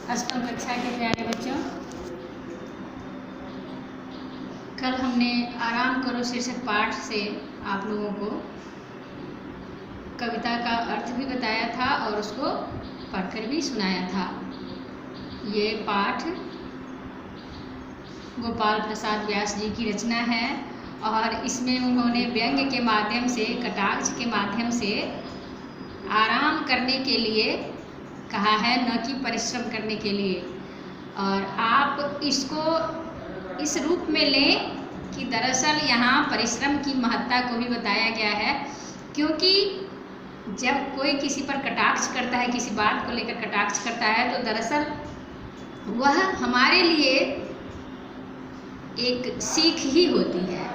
अष्टम कक्षा के प्यारे बच्चों, कल हमने आराम करो शीर्षक पाठ से आप लोगों को कविता का अर्थ भी बताया था और उसको पढ़कर भी सुनाया था। ये पाठ गोपाल प्रसाद व्यास जी की रचना है और इसमें उन्होंने व्यंग्य के माध्यम से, कटाक्ष के माध्यम से आराम करने के लिए कहा है, न कि परिश्रम करने के लिए। और आप इसको इस रूप में लें कि दरअसल यहाँ परिश्रम की महत्ता को भी बताया गया है, क्योंकि जब कोई किसी पर कटाक्ष करता है, किसी बात को लेकर कटाक्ष करता है, तो दरअसल वह हमारे लिए एक सीख ही होती है।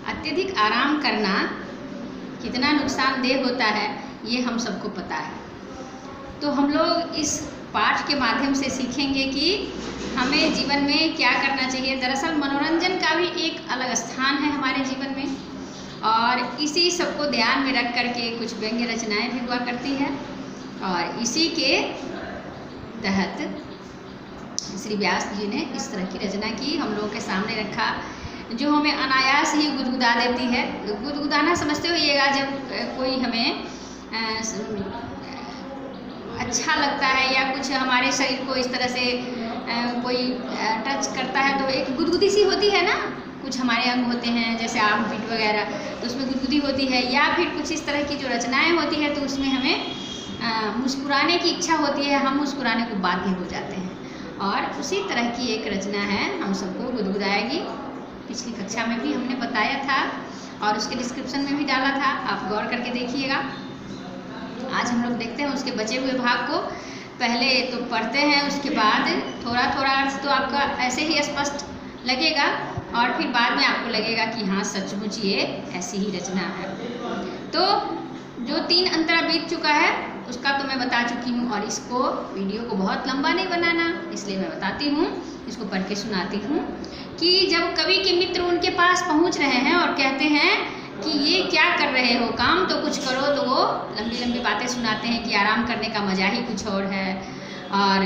अत्यधिक आराम करना कितना नुकसानदेह होता है ये हम सबको पता है। तो हम लोग इस पाठ के माध्यम से सीखेंगे कि हमें जीवन में क्या करना चाहिए। दरअसल मनोरंजन का भी एक अलग स्थान है हमारे जीवन में, और इसी सबको ध्यान में रख करके कुछ व्यंग्य रचनाएं भी हुआ करती है। और इसी के तहत श्री व्यास जी ने इस तरह की रचना की, हम लोगों के सामने रखा, जो हमें अनायास ही गुदगुदा देती है। गुदगुदाना समझते होइएगा, जब कोई हमें अच्छा लगता है या कुछ हमारे शरीर को इस तरह से कोई टच करता है तो एक गुदगुदी सी होती है ना। कुछ हमारे अंग होते हैं जैसे आर्म पीट वगैरह, तो उसमें गुदगुदी होती है। या फिर कुछ इस तरह की जो रचनाएं होती है तो उसमें हमें मुस्कुराने की इच्छा होती है, हम मुस्कुराने को बाध्य हो जाते हैं। और उसी तरह की एक रचना है, हम सबको गुदगुदाएगी। पिछली कक्षा में भी हमने बताया था और उसके डिस्क्रिप्शन में भी डाला था, आप गौर करके देखिएगा। आज हम लोग देखते हैं उसके बचे हुए भाग को। पहले तो पढ़ते हैं, उसके बाद थोड़ा थोड़ा अर्थ तो आपका ऐसे ही स्पष्ट लगेगा और फिर बाद में आपको लगेगा कि हाँ सचमुच ये ऐसी ही रचना है। तो जो 3 अंतरा बीत चुका है उसका तो मैं बता चुकी हूँ, और इसको वीडियो को बहुत लंबा नहीं बनाना, इसलिए मैं बताती हूँ, इसको पढ़ के सुनाती हूँ कि जब कवि के मित्र उनके पास पहुँच रहे हैं और कहते हैं कि ये क्या कर रहे हो, काम तो कुछ करो, तो वो लंबी लंबी बातें सुनाते हैं कि आराम करने का मज़ा ही कुछ और है, और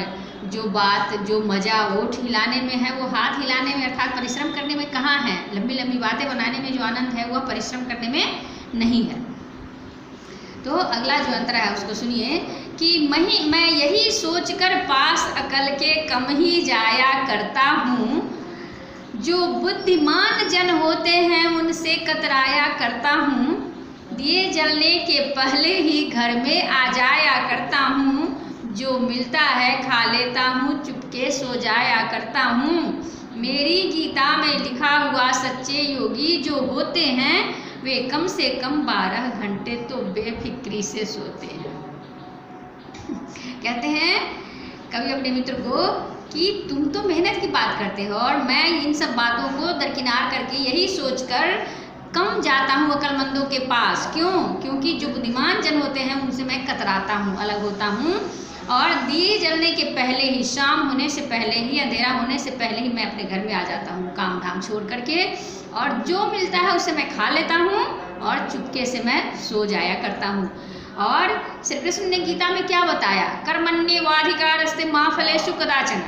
जो मज़ा ओठ हिलाने में है वो हाथ हिलाने में अर्थात परिश्रम करने में कहाँ है। लंबी लंबी बातें बनाने में जो आनंद है वह परिश्रम करने में नहीं है। तो अगला जो अंतरा है उसको सुनिए कि मैं यही सोचकर पास अकल के कम ही जाया करता हूँ, जो बुद्धिमान जन होते हैं उनसे कतराया करता हूँ, दिए जलने के पहले ही घर में आ जाया करता हूँ, जो मिलता है खा लेता हूँ, चुपके सो जाया करता हूँ। मेरी गीता में लिखा हुआ सच्चे योगी जो होते हैं वे कम से कम 12 घंटे तो बेफिक्री से सोते हैं। कहते हैं कवि अपने मित्र को कि तुम तो मेहनत की बात करते हो और मैं इन सब बातों को दरकिनार करके यही सोचकर कम जाता हूँ अक्लमंदों के पास। क्यों? क्योंकि जो बुद्धिमान जन होते हैं उनसे मैं कतराता हूँ, अलग होता हूँ, और दिए जलने के पहले ही, शाम होने से पहले ही, अंधेरा होने से पहले ही मैं अपने घर में आ जाता हूँ काम धाम छोड़ करके, और जो मिलता है उसे मैं खा लेता हूँ और चुपके से मैं सो जाया करता हूँ। और श्री कृष्ण ने गीता में क्या बताया? कर्मण्येवाधिकारस्ते मा फलेषु कदाचन,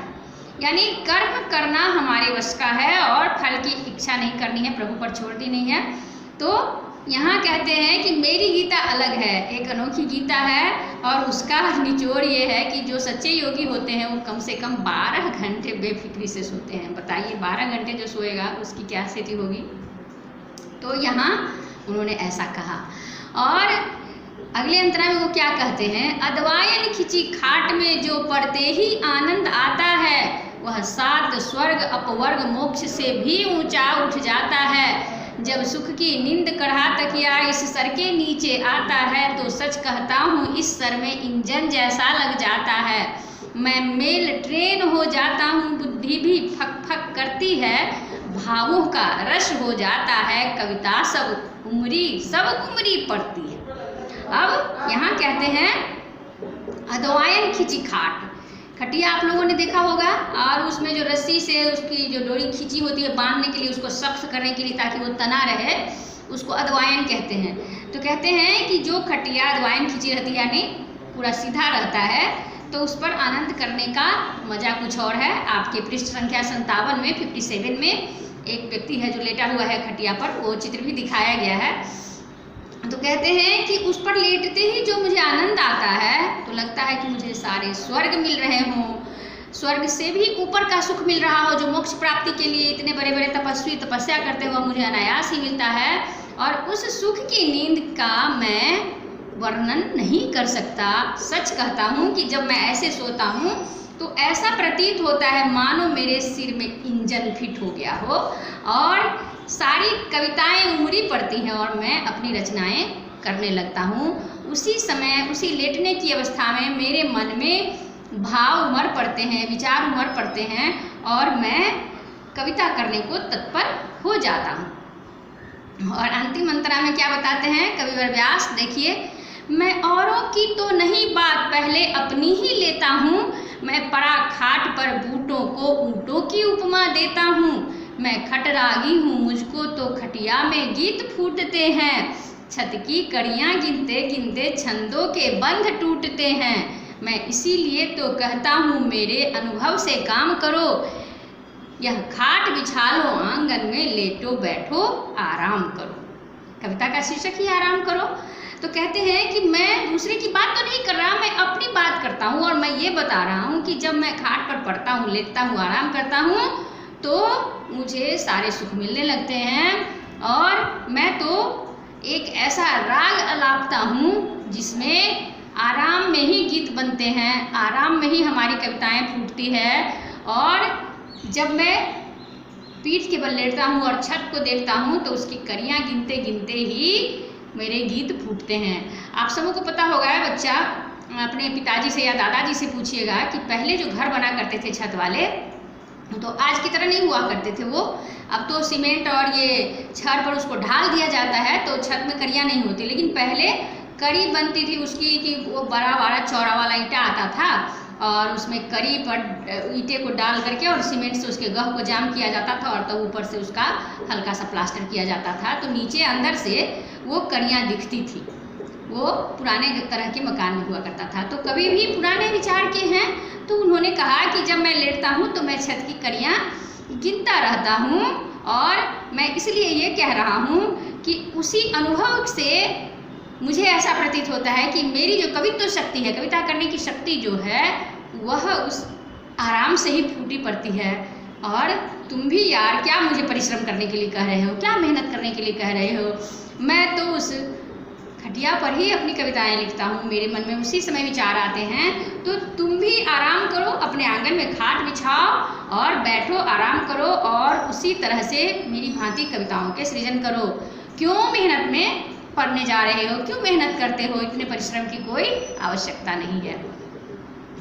यानी कर्म करना हमारे वश का है और फल की इच्छा नहीं करनी है, प्रभु पर छोड़नी नहीं है। तो यहाँ कहते हैं कि मेरी गीता अलग है, एक अनोखी गीता है, और उसका निचोड़ ये है कि जो सच्चे योगी होते हैं वो कम से कम 12 घंटे बेफिक्री से सोते हैं। बताइए 12 घंटे जो सोएगा उसकी क्या स्थिति होगी। तो यहाँ उन्होंने ऐसा कहा। और अगले अंतरा में वो क्या कहते हैं? अद्वायन खिंची खाट में जो पड़ते ही आनंद आता है, वह 7 स्वर्ग अपवर्ग मोक्ष से भी ऊंचा उठ जाता है। जब सुख की नींद कढ़ा तकिया इस सर के नीचे आता है, तो सच कहता हूँ इस सर में इंजन जैसा लग जाता है। मैं मेल ट्रेन हो जाता हूँ, बुद्धि भी फक फक करती है, भावों का रस हो जाता है, कविता सब उमरी पड़ती है। अब यहाँ कहते हैं अद्वायन खिंची खाट, खटिया आप लोगों ने देखा होगा, और उसमें जो रस्सी से उसकी जो डोरी खींची होती है बांधने के लिए, उसको सख्त करने के लिए ताकि वो तना रहे, उसको अद्वायन कहते हैं। तो कहते हैं कि जो खटिया अद्वायन खिंची रहती है यानी पूरा सीधा रहता है, तो उस पर आनंद करने का मज़ा कुछ और है। आपके पृष्ठ संख्या 57 में 57 में एक व्यक्ति है जो लेटा हुआ है खटिया पर, वो चित्र भी दिखाया गया है। तो कहते हैं कि उस पर लेटते ही जो मुझे आनंद आता है, तो लगता है कि मुझे सारे स्वर्ग मिल रहे हों, स्वर्ग से भी ऊपर का सुख मिल रहा हो, जो मोक्ष प्राप्ति के लिए इतने बड़े बड़े तपस्वी तपस्या करते हुए मुझे अनायास ही मिलता है। और उस सुख की नींद का मैं वर्णन नहीं कर सकता। सच कहता हूँ कि जब मैं ऐसे सोता हूँ तो ऐसा प्रतीत होता है मानो मेरे सिर में इंजन फिट हो गया हो और सारी कविताएं उमड़ी पड़ती हैं और मैं अपनी रचनाएं करने लगता हूँ। उसी समय, उसी लेटने की अवस्था में मेरे मन में भाव उमड़ पड़ते हैं, विचार उमड़ पड़ते हैं और मैं कविता करने को तत्पर हो जाता हूँ। और अंतिम अंतरा में क्या बताते हैं कविवर व्यास, देखिए, मैं औरों की तो नहीं बात पहले अपनी ही लेता हूँ, मैं परा खाट पर बूटों को ऊँटों की उपमा देता हूँ, मैं खटरागी हूँ मुझको तो खटिया में गीत फूटते हैं, छत की कड़ियाँ गिनते गिनते छंदों के बंध टूटते हैं, मैं इसीलिए तो कहता हूँ मेरे अनुभव से काम करो, यह खाट बिछा लो आंगन में लेटो बैठो आराम करो। कविता का शीर्षक ही आराम करो। तो कहते हैं कि मैं दूसरे की बात तो नहीं कर रहा, मैं अपनी बात करता हूँ और मैं ये बता रहा हूँ कि जब मैं खाट पर पड़ता हूँ, लेटता हूँ, आराम करता हूँ तो मुझे सारे सुख मिलने लगते हैं और मैं तो एक ऐसा राग अलापता हूँ जिसमें आराम में ही गीत बनते हैं, आराम में ही हमारी कविताएं फूटती है। और जब मैं पीठ के बल लेटता हूँ और छत को देखता हूँ तो उसकी कड़ियाँ गिनते गिनते ही मेरे गीत फूटते हैं। आप सबों को पता होगा बच्चा, अपने पिताजी से या दादाजी से पूछिएगा कि पहले जो घर बना करते थे छत वाले, तो आज की तरह नहीं हुआ करते थे वो। अब तो सीमेंट और ये छड़ पर उसको ढाल दिया जाता है तो छत में कड़ियाँ नहीं होती, लेकिन पहले कड़ी बनती थी उसकी कि वो बड़ा बड़ा चौड़ा वाला ईंटा आता था और उसमें कड़ी पर ईंटे को डाल करके और सीमेंट से उसके गह को जाम किया जाता था और तब ऊपर से उसका हल्का सा प्लास्टर किया जाता था, तो नीचे अंदर से वो कड़ियाँ दिखती थी। वो पुराने तरह के मकान में हुआ करता था। तो कभी भी पुराने विचार के हैं तो उन्होंने कहा कि जब मैं लेटता हूँ तो मैं छत की कड़ियाँ गिनता रहता हूँ और मैं इसलिए ये कह रहा हूँ कि उसी अनुभव से मुझे ऐसा प्रतीत होता है कि मेरी जो कवित्व शक्ति है, कविता करने की शक्ति जो है, वह उस आराम से ही फूटी पड़ती है। और तुम भी यार क्या मुझे परिश्रम करने के लिए कह रहे हो, क्या मेहनत करने के लिए कह रहे हो, मैं तो उस खटिया पर ही अपनी कविताएं लिखता हूँ, मेरे मन में उसी समय विचार आते हैं। तो तुम भी आराम करो, अपने आंगन में खाट बिछाओ और बैठो, आराम करो और उसी तरह से मेरी भांति कविताओं के सृजन करो। क्यों मेहनत में पढ़ने जा रहे हो, क्यों मेहनत करते हो, इतने परिश्रम की कोई आवश्यकता नहीं है।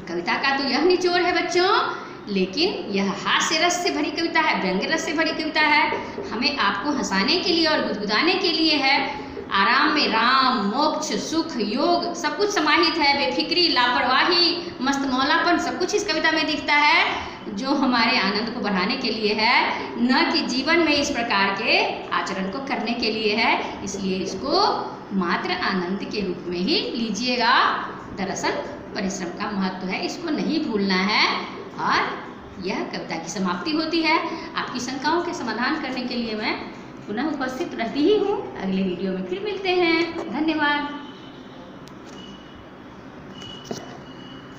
कविता का तो यह निचोड़ है बच्चों, लेकिन यह हास्य रस से भरी कविता है, व्यंग्य रस से भरी कविता है। हमें आपको हंसाने के लिए और गुदगुदाने के लिए है। आराम में राम, मोक्ष, सुख, योग सब कुछ समाहित है। बेफिक्री, लापरवाही, मस्त मौलापन सब कुछ इस कविता में दिखता है, जो हमारे आनंद को बढ़ाने के लिए है, न कि जीवन में इस प्रकार के आचरण को करने के लिए है। इसलिए इसको मात्र आनंद के रूप में ही लीजिएगा। दरअसल परिश्रम का महत्व है, इसको नहीं भूलना है। और यह कविता की समाप्ति होती है। आपकी शंकाओं के समाधान करने के लिए मैं पुनः उपस्थित रहती ही हूँ। अगले वीडियो में फिर मिलते हैं। धन्यवाद।